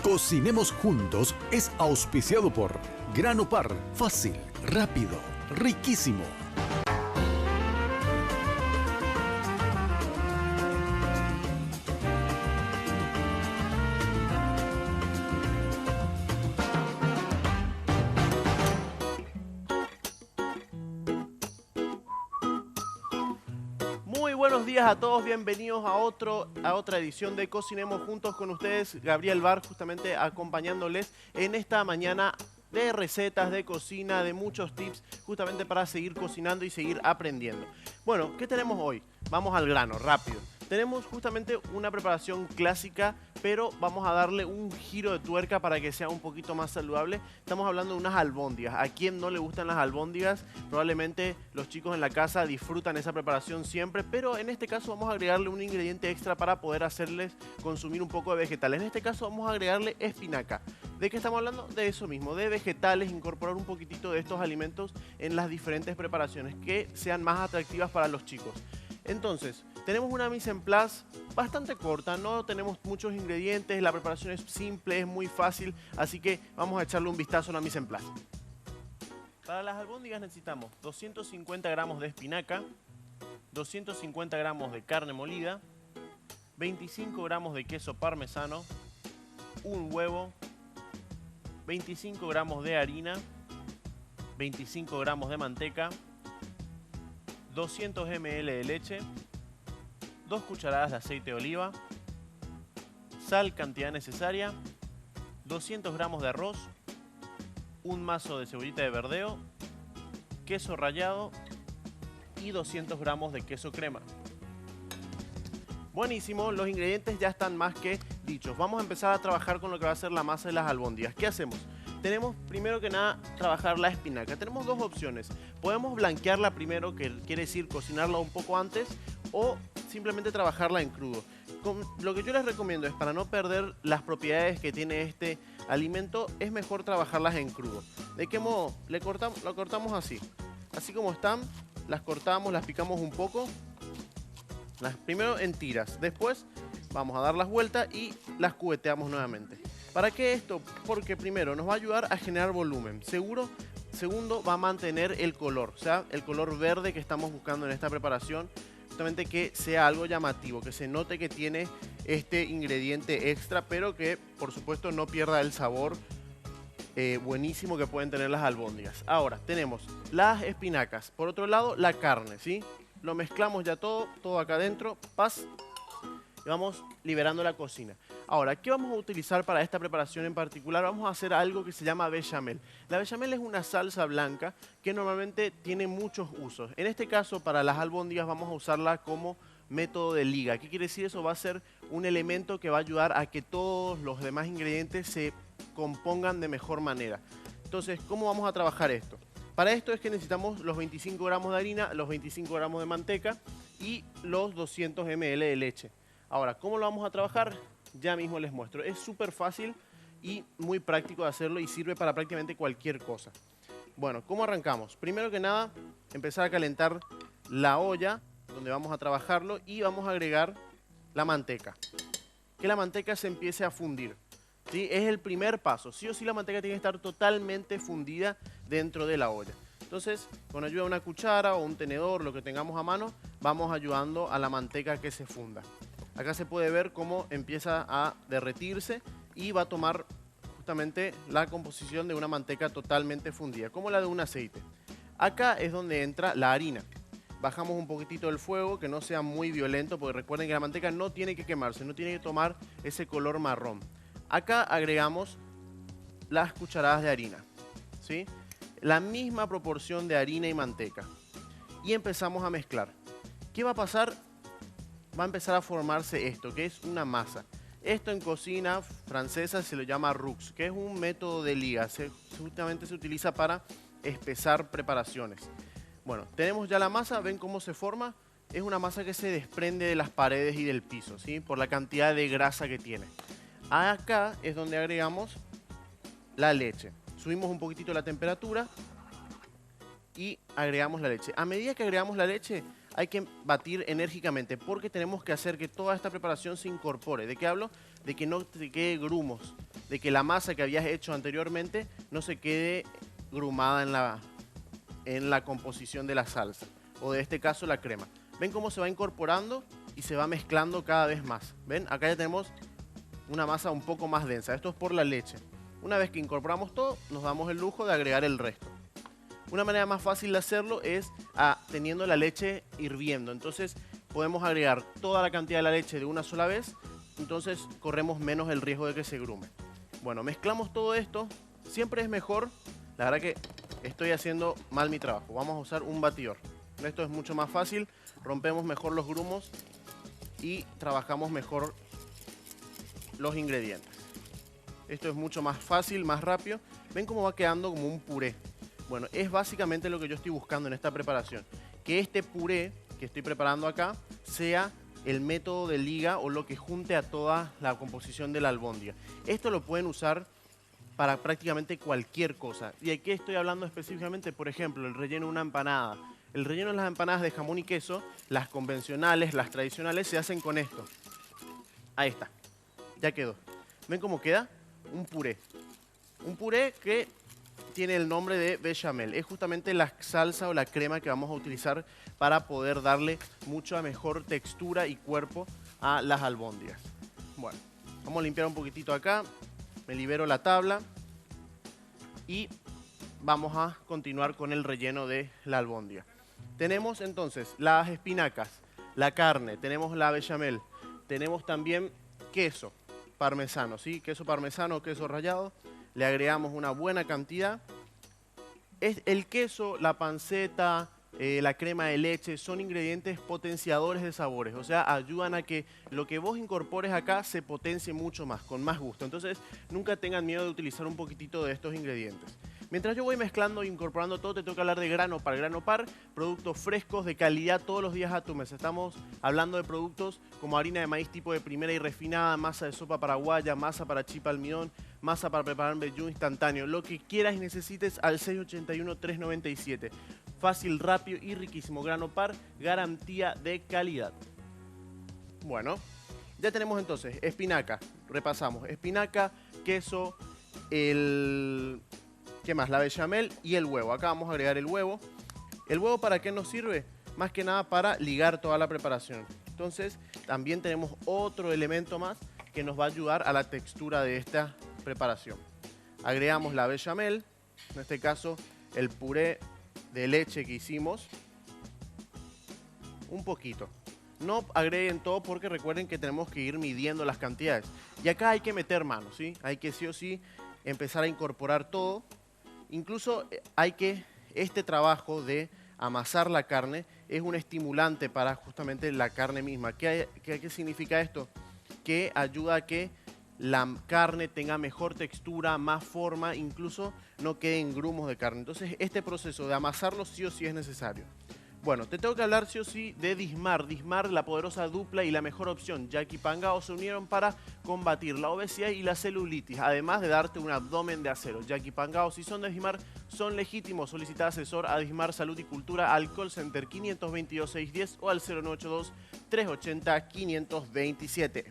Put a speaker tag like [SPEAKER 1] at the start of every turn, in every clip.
[SPEAKER 1] Cocinemos Juntos es auspiciado por Grano Par, fácil, rápido, riquísimo.
[SPEAKER 2] Muy buenos días a todos, bienvenidos a otra edición de Cocinemos Juntos con ustedes, Gabriel Bar, justamente acompañándoles en esta mañana de recetas, de cocina, de muchos tips, justamente para seguir cocinando y seguir aprendiendo. Bueno, ¿qué tenemos hoy? Vamos al grano, rápido. Tenemos justamente una preparación clásica, pero vamos a darle un giro de tuerca para que sea un poquito más saludable. Estamos hablando de unas albóndigas. ¿A quién no le gustan las albóndigas? Probablemente los chicos en la casa disfrutan esa preparación siempre, pero en este caso vamos a agregarle un ingrediente extra para poder hacerles consumir un poco de vegetales. En este caso vamos a agregarle espinaca. ¿De qué estamos hablando? De eso mismo, de vegetales, incorporar un poquitito de estos alimentos en las diferentes preparaciones que sean más atractivas para los chicos. Entonces, tenemos una mise en place bastante corta, no tenemos muchos ingredientes, la preparación es simple, es muy fácil, así que vamos a echarle un vistazo a la mise en place. Para las albóndigas necesitamos 250 gramos de espinaca, 250 gramos de carne molida, 25 gramos de queso parmesano, un huevo, 25 gramos de harina, 25 gramos de manteca, 200 ml de leche, 2 cucharadas de aceite de oliva, sal cantidad necesaria, 200 gramos de arroz, un mazo de cebollita de verdeo, queso rallado y 200 gramos de queso crema. Buenísimo, los ingredientes ya están más que dichos. Vamos a empezar a trabajar con lo que va a ser la masa de las albóndigas. ¿Qué hacemos? Tenemos primero que nada trabajar la espinaca. Tenemos dos opciones. Podemos blanquearla primero, que quiere decir cocinarla un poco antes, o simplemente trabajarla en crudo. Lo que yo les recomiendo es, para no perder las propiedades que tiene este alimento, es mejor trabajarlas en crudo. ¿De qué modo? Lo cortamos así. Así como están, las cortamos, las picamos un poco. Primero en tiras, después vamos a dar las vueltas y las cubeteamos nuevamente. ¿Para qué esto? Porque primero nos va a ayudar a generar volumen. Segundo, va a mantener el color, o sea, el color verde que estamos buscando en esta preparación. Justamente que sea algo llamativo, que se note que tiene este ingrediente extra, pero que por supuesto no pierda el sabor buenísimo que pueden tener las albóndigas. Ahora, tenemos las espinacas. Por otro lado, la carne, ¿sí? Lo mezclamos ya todo acá adentro, y vamos liberando la cocina. Ahora, ¿qué vamos a utilizar para esta preparación en particular? Vamos a hacer algo que se llama bechamel. La bechamel es una salsa blanca que normalmente tiene muchos usos. En este caso, para las albóndigas vamos a usarla como método de liga. ¿Qué quiere decir eso? Va a ser un elemento que va a ayudar a que todos los demás ingredientes se compongan de mejor manera. Entonces, ¿cómo vamos a trabajar esto? Para esto es que necesitamos los 25 gramos de harina, los 25 gramos de manteca y los 200 ml de leche. Ahora, ¿cómo lo vamos a trabajar? Ya mismo les muestro. Es súper fácil y muy práctico de hacerlo y sirve para prácticamente cualquier cosa. Bueno, ¿cómo arrancamos? Primero que nada, empezar a calentar la olla donde vamos a trabajarlo y vamos a agregar la manteca. Que la manteca se empiece a fundir. ¿Sí? Es el primer paso. Sí o sí la manteca tiene que estar totalmente fundida dentro de la olla. Entonces, con ayuda de una cuchara o un tenedor, lo que tengamos a mano, vamos ayudando a la manteca a que se funda. Acá se puede ver cómo empieza a derretirse y va a tomar justamente la composición de una manteca totalmente fundida, como la de un aceite. Acá es donde entra la harina. Bajamos un poquitito el fuego, que no sea muy violento, porque recuerden que la manteca no tiene que quemarse, no tiene que tomar ese color marrón. Acá agregamos las cucharadas de harina, ¿sí? La misma proporción de harina y manteca. Y empezamos a mezclar. ¿Qué va a pasar? Va a empezar a formarse esto, que es una masa. Esto en cocina francesa se lo llama roux, que es un método de liga. Justamente se utiliza para espesar preparaciones. Bueno, tenemos ya la masa, ven cómo se forma. Es una masa que se desprende de las paredes y del piso, ¿sí? Por la cantidad de grasa que tiene. Acá es donde agregamos la leche. Subimos un poquitito la temperatura y agregamos la leche. A medida que agregamos la leche, hay que batir enérgicamente porque tenemos que hacer que toda esta preparación se incorpore. ¿De qué hablo? De que no te quede grumos. de que la masa que habías hecho anteriormente no se quede grumada en la composición de la salsa, o de este caso la crema. ¿Ven cómo se va incorporando y se va mezclando cada vez más? ¿Ven? Acá ya tenemos una masa un poco más densa. Esto es por la leche. Una vez que incorporamos todo, nos damos el lujo de agregar el resto. Una manera más fácil de hacerlo es teniendo la leche hirviendo. Entonces podemos agregar toda la cantidad de la leche de una sola vez, entonces corremos menos el riesgo de que se grume. Bueno, mezclamos todo esto. Siempre es mejor, la verdad que estoy haciendo mal mi trabajo. Vamos a usar un batidor. Esto es mucho más fácil, rompemos mejor los grumos y trabajamos mejor los ingredientes. Esto es mucho más fácil, más rápido. Ven cómo va quedando como un puré. Bueno, es básicamente lo que yo estoy buscando en esta preparación. Que este puré que estoy preparando acá sea el método de liga o lo que junte a toda la composición de la albóndiga. Esto lo pueden usar para prácticamente cualquier cosa. ¿Y de qué estoy hablando específicamente? Por ejemplo, el relleno de una empanada. El relleno de las empanadas de jamón y queso, las convencionales, las tradicionales, se hacen con esto. Ahí está. Ya quedó. ¿Ven cómo queda? Un puré. Un puré que tiene el nombre de bechamel. Es justamente la salsa o la crema que vamos a utilizar para poder darle mucha mejor textura y cuerpo a las albóndigas. Bueno, vamos a limpiar un poquitito acá. Me libero la tabla y vamos a continuar con el relleno de la albóndiga. Tenemos entonces las espinacas, la carne, tenemos la bechamel, tenemos también queso parmesano, ¿sí? Queso parmesano o queso rallado. Le agregamos una buena cantidad. El queso, la panceta, la crema de leche son ingredientes potenciadores de sabores, o sea, ayudan a que lo que vos incorpores acá se potencie mucho más, con más gusto. Entonces, nunca tengan miedo de utilizar un poquitito de estos ingredientes. Mientras yo voy mezclando e incorporando todo, te tengo que hablar de Grano Par. Grano Par, productos frescos de calidad todos los días a tu mesa. Estamos hablando de productos como harina de maíz tipo de primera y refinada, masa de sopa paraguaya, masa para chipa almidón, masa para preparar mbejú instantáneo. Lo que quieras y necesites al 681-397. Fácil, rápido y riquísimo. Grano Par, garantía de calidad. Bueno, ya tenemos entonces espinaca. Repasamos. Espinaca, queso, ¿qué más? La bechamel y el huevo. Acá vamos a agregar el huevo. ¿El huevo para qué nos sirve? Más que nada para ligar toda la preparación. Entonces, también tenemos otro elemento más que nos va a ayudar a la textura de esta preparación. Agregamos la bechamel, en este caso el puré de leche que hicimos. Un poquito. No agreguen todo porque recuerden que tenemos que ir midiendo las cantidades. Y acá hay que meter mano, ¿sí? Hay que sí o sí empezar a incorporar todo. Incluso hay que, este trabajo de amasar la carne es un estimulante para justamente la carne misma. ¿Qué significa esto? Que ayuda a que la carne tenga mejor textura, más forma, incluso no queden grumos de carne. Entonces este proceso de amasarlo sí o sí es necesario. Bueno, te tengo que hablar sí o sí de Dismar. Dismar, la poderosa dupla y la mejor opción. Jackie Pangao se unieron para combatir la obesidad y la celulitis, además de darte un abdomen de acero. Jackie Pangao, si son de Dismar, son legítimos. Solicita asesor a Dismar Salud y Cultura al call center 522-610 o al 0982-380-527.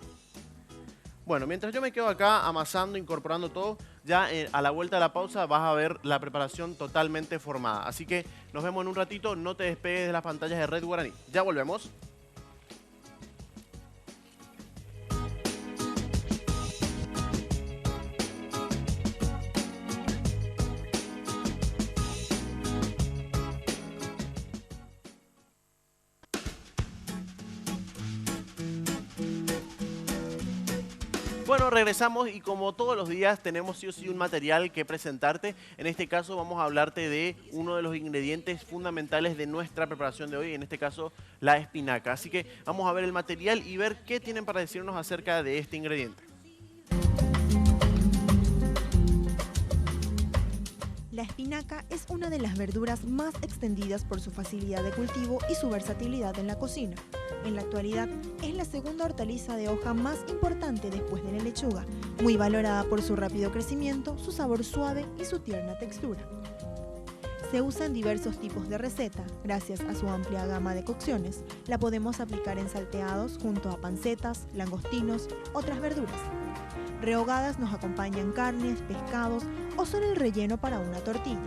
[SPEAKER 2] Bueno, mientras yo me quedo acá amasando, incorporando todo, ya a la vuelta de la pausa vas a ver la preparación totalmente formada. Así que nos vemos en un ratito, no te despegues de las pantallas de Red Guaraní. Ya volvemos. Bueno, regresamos y como todos los días tenemos sí o sí un material que presentarte. En este caso vamos a hablarte de uno de los ingredientes fundamentales de nuestra preparación de hoy, en este caso la espinaca. Así que vamos a ver el material y ver qué tienen para decirnos acerca de este ingrediente.
[SPEAKER 3] La espinaca es una de las verduras más extendidas por su facilidad de cultivo y su versatilidad en la cocina. En la actualidad es la segunda hortaliza de hoja más importante después de la lechuga, muy valorada por su rápido crecimiento, su sabor suave y su tierna textura. Se usa en diversos tipos de receta, gracias a su amplia gama de cocciones. La podemos aplicar en salteados junto a pancetas, langostinos, otras verduras. Rehogadas nos acompañan carnes, pescados o son el relleno para una tortilla.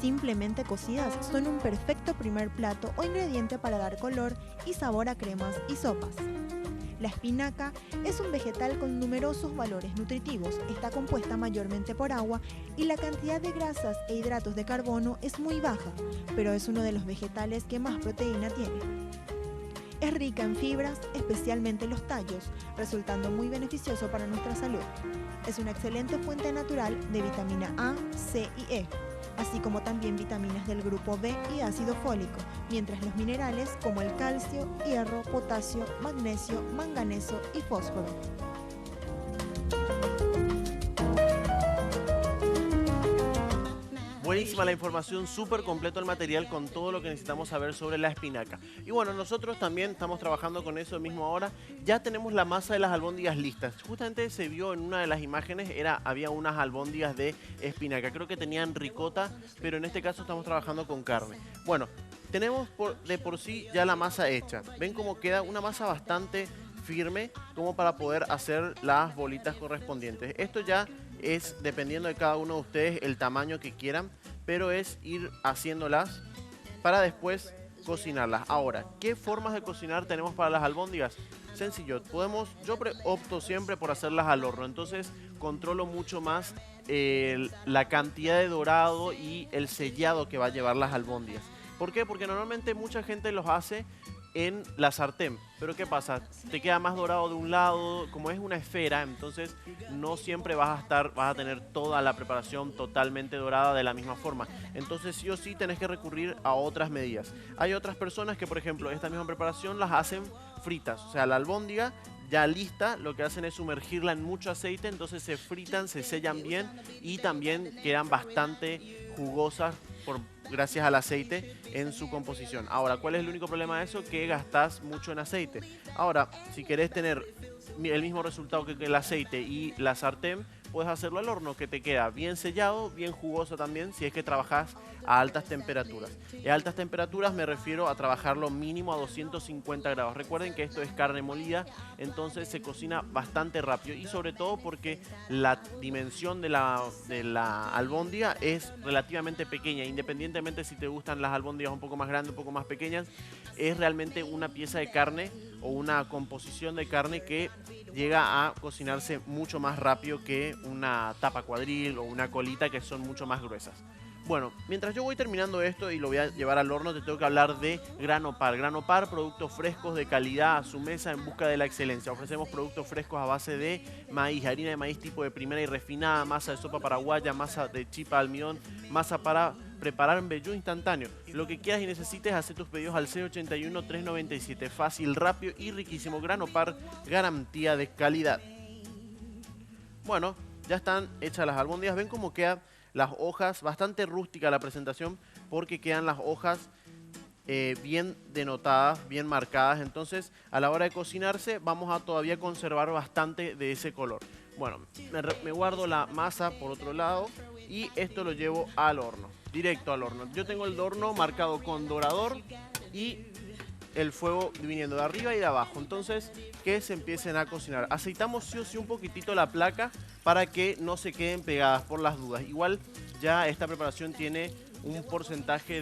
[SPEAKER 3] Simplemente cocidas son un perfecto primer plato o ingrediente para dar color y sabor a cremas y sopas. La espinaca es un vegetal con numerosos valores nutritivos, está compuesta mayormente por agua y la cantidad de grasas e hidratos de carbono es muy baja, pero es uno de los vegetales que más proteína tiene. Es rica en fibras, especialmente los tallos, resultando muy beneficioso para nuestra salud. Es una excelente fuente natural de vitamina A, C y E, así como también vitaminas del grupo B y ácido fólico, mientras los minerales como el calcio, hierro, potasio, magnesio, manganeso y fósforo.
[SPEAKER 2] Buenísima la información, súper completo el material con todo lo que necesitamos saber sobre la espinaca. Y bueno, nosotros también estamos trabajando con eso mismo ahora. Ya tenemos la masa de las albóndigas listas. Justamente se vio en una de las imágenes, había unas albóndigas de espinaca. Creo que tenían ricota, pero en este caso estamos trabajando con carne. Bueno, tenemos de por sí ya la masa hecha. Ven cómo queda una masa bastante firme como para poder hacer las bolitas correspondientes. Esto ya es dependiendo de cada uno de ustedes el tamaño que quieran, pero es ir haciéndolas para después cocinarlas. Ahora, ¿qué formas de cocinar tenemos para las albóndigas? Sencillo, yo opto siempre por hacerlas al horno, entonces controlo mucho más la cantidad de dorado y el sellado que va a llevar las albóndigas. ¿Por qué? Porque normalmente mucha gente los hace en la sartén, pero ¿qué pasa? Te queda más dorado de un lado, como es una esfera, entonces no siempre vas a tener toda la preparación totalmente dorada de la misma forma. Entonces sí o sí tenés que recurrir a otras medidas. Hay otras personas que, por ejemplo, esta misma preparación las hacen fritas, o sea, la albóndiga ya lista, lo que hacen es sumergirla en mucho aceite, entonces se fritan, se sellan bien y también quedan bastante jugosas gracias al aceite en su composición. Ahora, ¿cuál es el único problema de eso? Que gastás mucho en aceite. Ahora, si querés tener el mismo resultado que el aceite y la sartén, puedes hacerlo al horno, que te queda bien sellado, bien jugoso también, si es que trabajas a altas temperaturas. Y a altas temperaturas me refiero a trabajarlo mínimo a 250 grados. Recuerden que esto es carne molida, entonces se cocina bastante rápido y sobre todo porque la dimensión de la albóndiga es relativamente pequeña, independientemente si te gustan las albóndigas un poco más grandes, un poco más pequeñas, es realmente una pieza de carne o una composición de carne que llega a cocinarse mucho más rápido que una tapa cuadril o una colita, que son mucho más gruesas. Bueno, mientras yo voy terminando esto y lo voy a llevar al horno, te tengo que hablar de Grano Par. Grano Par, productos frescos de calidad a su mesa en busca de la excelencia. Ofrecemos productos frescos a base de maíz, harina de maíz tipo de primera y refinada, masa de sopa paraguaya, masa de chipa de almidón, masa para preparar mbejú instantáneo. Lo que quieras y necesites, hacer tus pedidos al 081-397. Fácil, rápido y riquísimo. Grano Par, garantía de calidad. Bueno, ya están hechas las albóndigas. Ven cómo quedan las hojas, bastante rústica la presentación, porque quedan las hojas bien denotadas, bien marcadas. Entonces, a la hora de cocinarse, vamos a todavía conservar bastante de ese color. Bueno, me guardo la masa por otro lado y esto lo llevo al horno, directo al horno. Yo tengo el horno marcado con dorador y el fuego viniendo de arriba y de abajo, entonces que se empiecen a cocinar. Aceitamos sí o sí un poquitito la placa para que no se queden pegadas por las dudas. Igual ya esta preparación tiene un porcentaje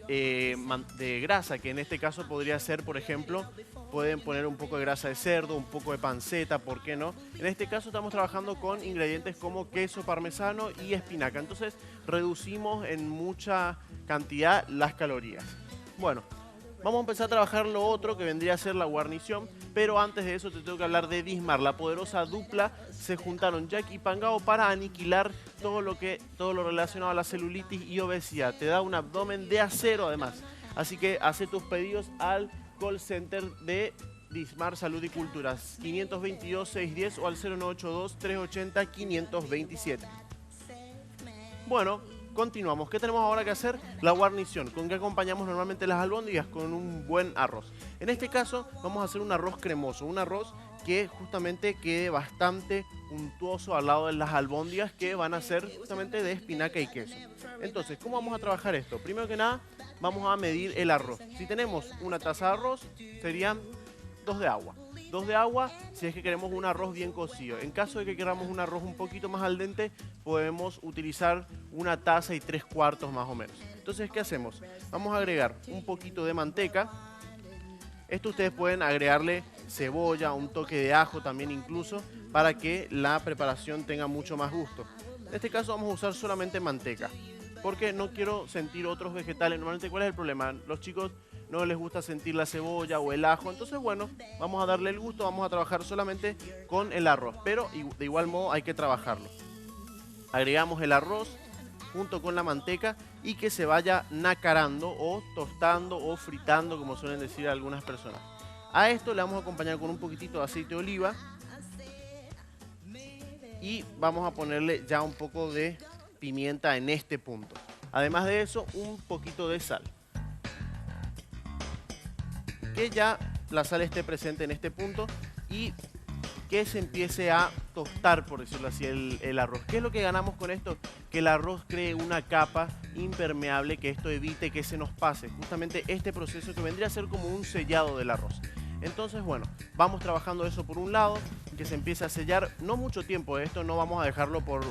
[SPEAKER 2] de grasa, que en este caso podría ser, por ejemplo, pueden poner un poco de grasa de cerdo, un poco de panceta, ¿por qué no? En este caso estamos trabajando con ingredientes como queso parmesano y espinaca, entonces reducimos en mucha cantidad las calorías. Bueno, vamos a empezar a trabajar lo otro que vendría a ser la guarnición, pero antes de eso te tengo que hablar de Dismar, la poderosa dupla. Se juntaron Jack y Pangao para aniquilar todo lo relacionado a la celulitis y obesidad. Te da un abdomen de acero además. Así que hace tus pedidos al call center de Dismar Salud y Cultura, 522-610 o al 0982-380-527. Bueno, continuamos. ¿Qué tenemos ahora que hacer? La guarnición. ¿Con qué acompañamos normalmente las albóndigas? Con un buen arroz. En este caso vamos a hacer un arroz cremoso, un arroz que justamente quede bastante untuoso al lado de las albóndigas, que van a ser justamente de espinaca y queso. Entonces, ¿cómo vamos a trabajar esto? Primero que nada, vamos a medir el arroz. Si tenemos una taza de arroz, serían 2 de agua. 2 de agua si es que queremos un arroz bien cocido. En caso de que queramos un arroz un poquito más al dente, podemos utilizar 1 taza y 3/4 más o menos. Entonces, ¿qué hacemos? Vamos a agregar un poquito de manteca. Esto ustedes pueden agregarle cebolla, un toque de ajo también incluso, para que la preparación tenga mucho más gusto. En este caso vamos a usar solamente manteca, porque no quiero sentir otros vegetales. Normalmente, ¿cuál es el problema? Los chicos no les gusta sentir la cebolla o el ajo, entonces bueno, vamos a darle el gusto, vamos a trabajar solamente con el arroz, pero de igual modo hay que trabajarlo. Agregamos el arroz junto con la manteca y que se vaya nacarando o tostando o fritando, como suelen decir algunas personas. A esto le vamos a acompañar con un poquitito de aceite de oliva y vamos a ponerle ya un poco de pimienta en este punto. Además de eso, un poquito de sal. Que ya la sal esté presente en este punto y que se empiece a tostar, por decirlo así, el arroz. ¿Qué es lo que ganamos con esto? Que el arroz cree una capa impermeable, que esto evite que se nos pase justamente este proceso que vendría a ser como un sellado del arroz. Entonces, bueno, vamos trabajando eso por un lado, que se empiece a sellar, no mucho tiempo, esto no vamos a dejarlo por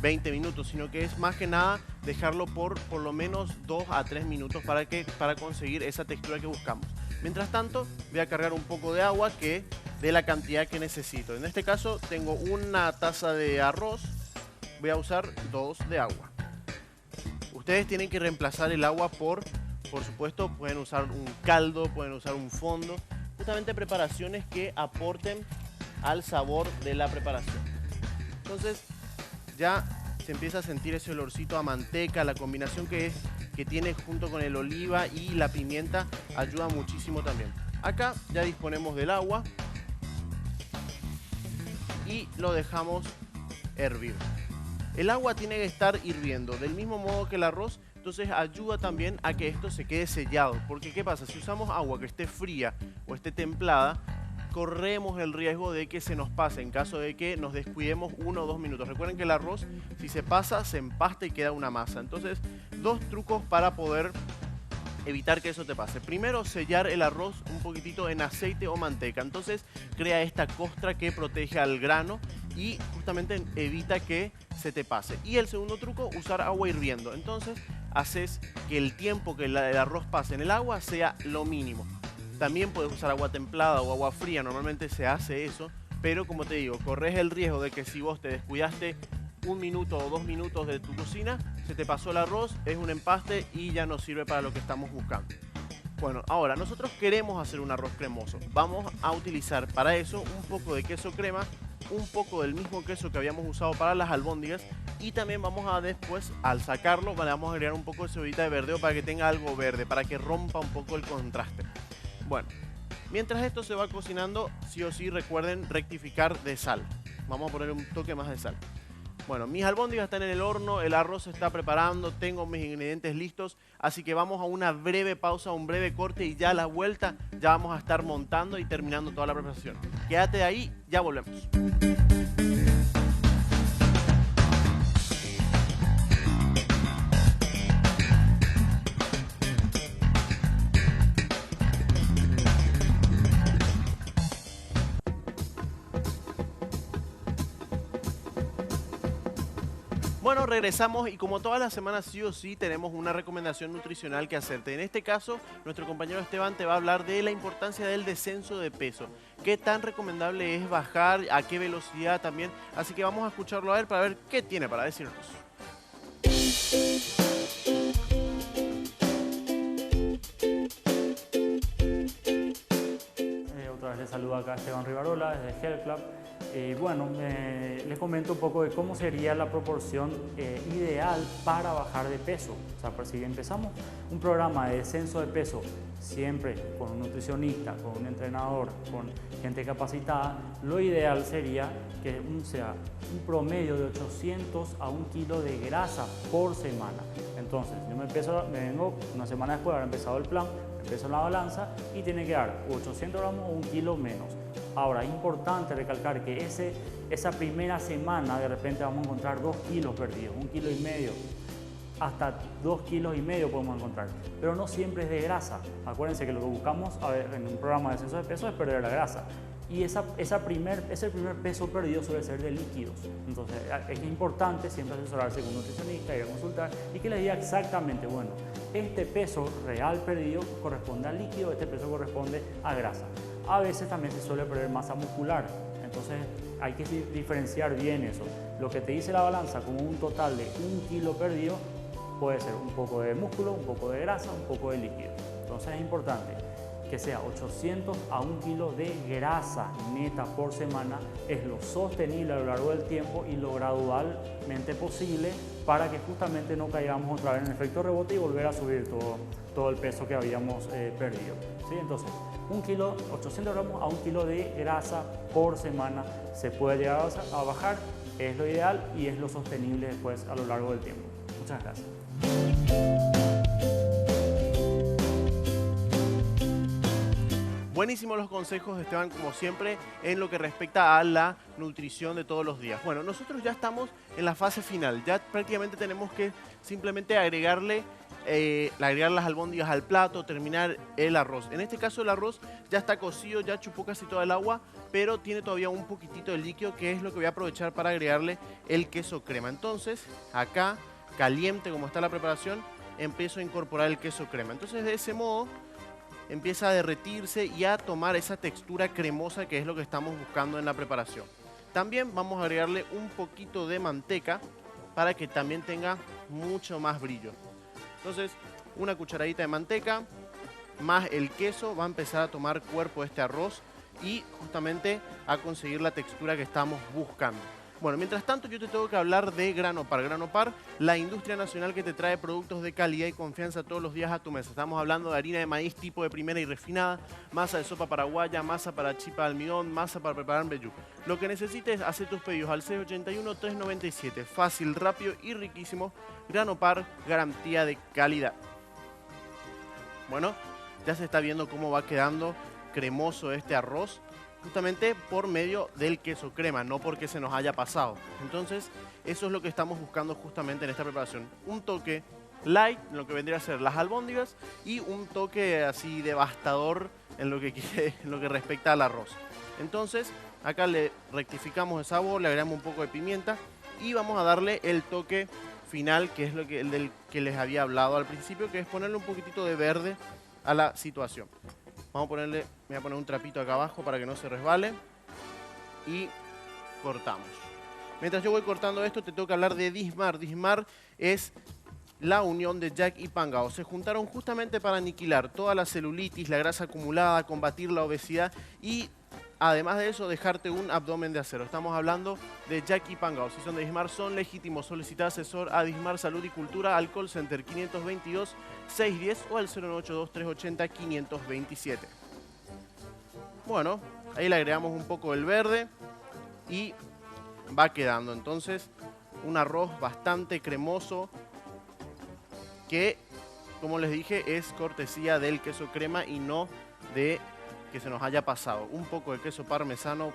[SPEAKER 2] 20 minutos, sino que es más que nada dejarlo por lo menos 2 a 3 minutos para conseguir esa textura que buscamos. Mientras tanto, voy a cargar un poco de agua de la cantidad que necesito. En este caso tengo 1 taza de arroz, voy a usar 2 de agua. Ustedes tienen que reemplazar el agua por supuesto, pueden usar un caldo, pueden usar un fondo, justamente preparaciones que aporten al sabor de la preparación. Entonces ya se empieza a sentir ese olorcito a manteca, la combinación que tiene junto con el oliva y la pimienta ayuda muchísimo también. Acá ya disponemos del agua y lo dejamos hervir. El agua tiene que estar hirviendo del mismo modo que el arroz, entonces ayuda también a que esto se quede sellado, porque ¿qué pasa? Si usamos agua que esté fría o esté templada, corremos el riesgo de que se nos pase en caso de que nos descuidemos 1 o 2 minutos. Recuerden que el arroz, si se pasa, se empasta y queda una masa. Entonces, 2 trucos para poder evitar que eso te pase. Primero, sellar el arroz un poquitito en aceite o manteca. Entonces, crea esta costra que protege al grano y justamente evita que se te pase. Y el segundo truco, usar agua hirviendo. Entonces, haces que el tiempo que el arroz pase en el agua sea lo mínimo. También puedes usar agua templada o agua fría, normalmente se hace eso, pero como te digo, corres el riesgo de que si vos te descuidaste 1 minuto o 2 minutos de tu cocina, se te pasó el arroz, es un empaste y ya no sirve para lo que estamos buscando. Bueno, ahora nosotros queremos hacer un arroz cremoso. Vamos a utilizar para eso un poco de queso crema, un poco del mismo queso que habíamos usado para las albóndigas y también vamos a después, al sacarlo, vamos a agregar un poco de cebollita de verdeo para que tenga algo verde, para que rompa un poco el contraste. Bueno, mientras esto se va cocinando, sí o sí recuerden rectificar de sal. Vamos a poner un toque más de sal. Bueno, mis albóndigas están en el horno, el arroz se está preparando, tengo mis ingredientes listos, así que vamos a una breve pausa, un breve corte y ya a la vuelta ya vamos a estar montando y terminando toda la preparación. Quédate ahí, ya volvemos. Bueno, regresamos y como todas las semanas sí o sí tenemos una recomendación nutricional que hacerte. En este caso, nuestro compañero Esteban te va a hablar de la importancia del descenso de peso. Qué tan recomendable es bajar, a qué velocidad también. Así que vamos a escucharlo a él para ver qué tiene para decirnos.
[SPEAKER 4] Otra vez les saluda acá Esteban Rivarola desde Health Club. Bueno, les comento un poco de cómo sería la proporción ideal para bajar de peso. O sea, si empezamos un programa de descenso de peso siempre con un nutricionista, con un entrenador, con gente capacitada, lo ideal sería que sea un promedio de 800 a 1 kilo de grasa por semana. Entonces, yo me vengo una semana después de haber empezado el plan, empiezo en la balanza y tiene que dar 800 gramos o 1 kilo menos. Ahora, es importante recalcar que esa primera semana de repente vamos a encontrar 2 kilos perdidos, 1,5 kilos, hasta 2,5 kilos podemos encontrar, pero no siempre es de grasa. Acuérdense que lo que buscamos en un programa de descenso de peso es perder la grasa. Y ese primer peso perdido suele ser de líquidos. Entonces es importante siempre asesorarse con un nutricionista, ir a consultar y que le diga exactamente, bueno, este peso real perdido corresponde al líquido, este peso corresponde a grasa. A veces también se suele perder masa muscular, entonces hay que diferenciar bien eso. Lo que te dice la balanza como un total de 1 kilo perdido puede ser un poco de músculo, un poco de grasa, un poco de líquido. Entonces es importante que sea 800 a 1 kilo de grasa neta por semana, es lo sostenible a lo largo del tiempo y lo gradualmente posible para que justamente no caigamos otra vez en efecto rebote y volver a subir todo el peso que habíamos perdido. ¿Sí? Entonces, 1 kilo, 800 gramos a 1 kilo de grasa por semana se puede llegar a bajar, es lo ideal y es lo sostenible después a lo largo del tiempo. Muchas gracias.
[SPEAKER 2] Buenísimos los consejos, Esteban, como siempre, en lo que respecta a la nutrición de todos los días. Bueno, nosotros ya estamos en la fase final. Ya prácticamente tenemos que simplemente agregar las albóndigas al plato, terminar el arroz. En este caso el arroz ya está cocido, ya chupó casi toda el agua, pero tiene todavía un poquitito de líquido, que es lo que voy a aprovechar para agregarle el queso crema. Entonces, acá, caliente como está la preparación, empiezo a incorporar el queso crema. Entonces, de ese modo empieza a derretirse y a tomar esa textura cremosa que es lo que estamos buscando en la preparación. También vamos a agregarle un poquito de manteca para que también tenga mucho más brillo. Entonces, una cucharadita de manteca más el queso va a empezar a tomar cuerpo este arroz y justamente a conseguir la textura que estamos buscando. Bueno, mientras tanto yo te tengo que hablar de Granopar. Granopar, la industria nacional que te trae productos de calidad y confianza todos los días a tu mesa. Estamos hablando de harina de maíz tipo de primera y refinada, masa de sopa paraguaya, masa para chipa de almidón, masa para preparar mbejú. Lo que necesites, hacer tus pedidos al 681-397. Fácil, rápido y riquísimo. Granopar, garantía de calidad. Bueno, ya se está viendo cómo va quedando cremoso este arroz, justamente por medio del queso crema, no porque se nos haya pasado. Entonces, eso es lo que estamos buscando justamente en esta preparación. Un toque light, en lo que vendría a ser las albóndigas, y un toque así devastador en lo que respecta al arroz. Entonces, acá le rectificamos el sabor, le agregamos un poco de pimienta y vamos a darle el toque final, que es el del que les había hablado al principio, que es ponerle un poquitito de verde a la situación. Vamos a ponerle, me voy a poner un trapito acá abajo para que no se resbale y cortamos. Mientras yo voy cortando esto, te tengo que hablar de Dismar. Dismar es la unión de Jack y Pangao. Se juntaron justamente para aniquilar toda la celulitis, la grasa acumulada, combatir la obesidad y además de eso, dejarte un abdomen de acero. Estamos hablando de Jack y Pangao. Si son de Dismar, son legítimos. Solicita asesor a Dismar Salud y Cultura al call center 522-610 o al 092-380-527. Bueno, ahí le agregamos un poco del verde y va quedando. Entonces, un arroz bastante cremoso que, como les dije, es cortesía del queso crema y no de que se nos haya pasado. Un poco de queso parmesano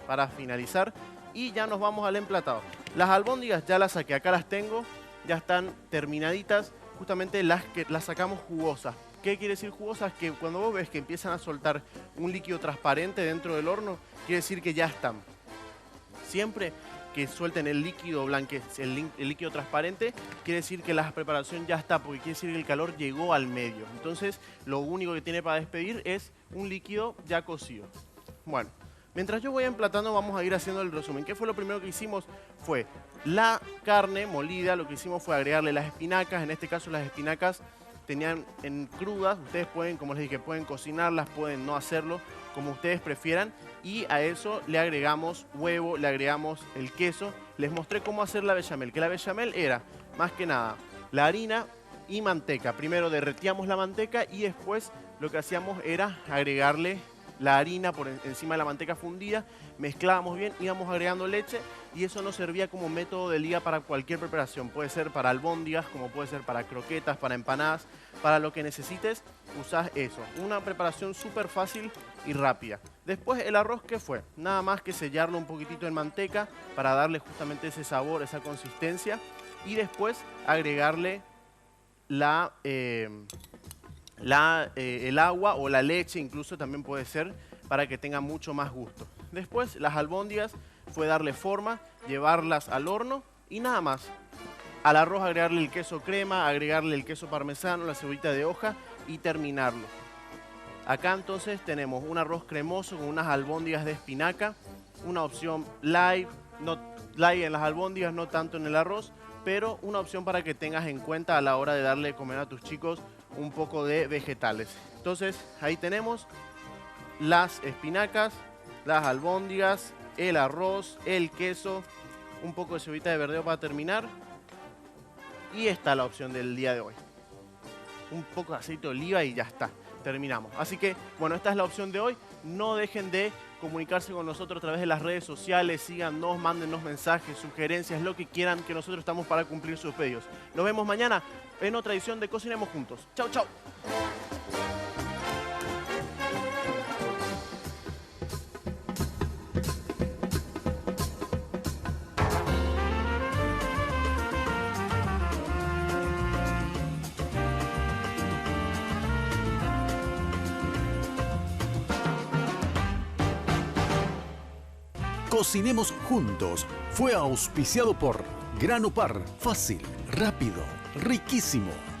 [SPEAKER 2] para finalizar y ya nos vamos al emplatado. Las albóndigas ya las saqué, acá las tengo, ya están terminaditas, justamente las sacamos jugosas. ¿Qué quiere decir jugosas? Que cuando vos ves que empiezan a soltar un líquido transparente dentro del horno, quiere decir que ya están. Siempre que suelten el líquido blanco, el líquido transparente, quiere decir que la preparación ya está, porque quiere decir que el calor llegó al medio. Entonces, lo único que tiene para despedir es un líquido ya cocido. Bueno, mientras yo voy emplatando, vamos a ir haciendo el resumen. ¿Qué fue lo primero que hicimos? Fue la carne molida, lo que hicimos fue agregarle las espinacas. En este caso, las espinacas tenían en crudas. Ustedes pueden, como les dije, pueden cocinarlas, pueden no hacerlo, como ustedes prefieran. Y a eso le agregamos huevo, le agregamos el queso. Les mostré cómo hacer la bechamel, que la bechamel era, más que nada, la harina y manteca. Primero derretíamos la manteca y después lo que hacíamos era agregarle la harina por encima de la manteca fundida, mezclábamos bien, íbamos agregando leche y eso nos servía como método de liga para cualquier preparación. Puede ser para albóndigas, como puede ser para croquetas, para empanadas, para lo que necesites, usás eso. Una preparación súper fácil y rápida. Después el arroz, ¿qué fue? Nada más que sellarlo un poquitito en manteca para darle justamente ese sabor, esa consistencia y después agregarle el agua o la leche, incluso también puede ser, para que tenga mucho más gusto. Después las albóndigas fue darle forma, llevarlas al horno y nada más. Al arroz agregarle el queso crema, agregarle el queso parmesano, la cebollita de hoja y terminarlo. Acá entonces tenemos un arroz cremoso con unas albóndigas de espinaca, una opción light en las albóndigas, no tanto en el arroz, pero una opción para que tengas en cuenta a la hora de darle de comer a tus chicos un poco de vegetales. Entonces ahí tenemos las espinacas, las albóndigas, el arroz, el queso, un poco de cebollita de verdeo para terminar. Y está la opción del día de hoy. Un poco de aceite de oliva y ya está. Terminamos. Así que, bueno, esta es la opción de hoy. No dejen de comunicarse con nosotros a través de las redes sociales. Síganos, mándenos mensajes, sugerencias, lo que quieran, que nosotros estamos para cumplir sus pedidos. Nos vemos mañana en otra edición de Cocinemos Juntos. Chau, chau.
[SPEAKER 1] Cocinemos Juntos fue auspiciado por Grano Par, fácil, rápido, riquísimo.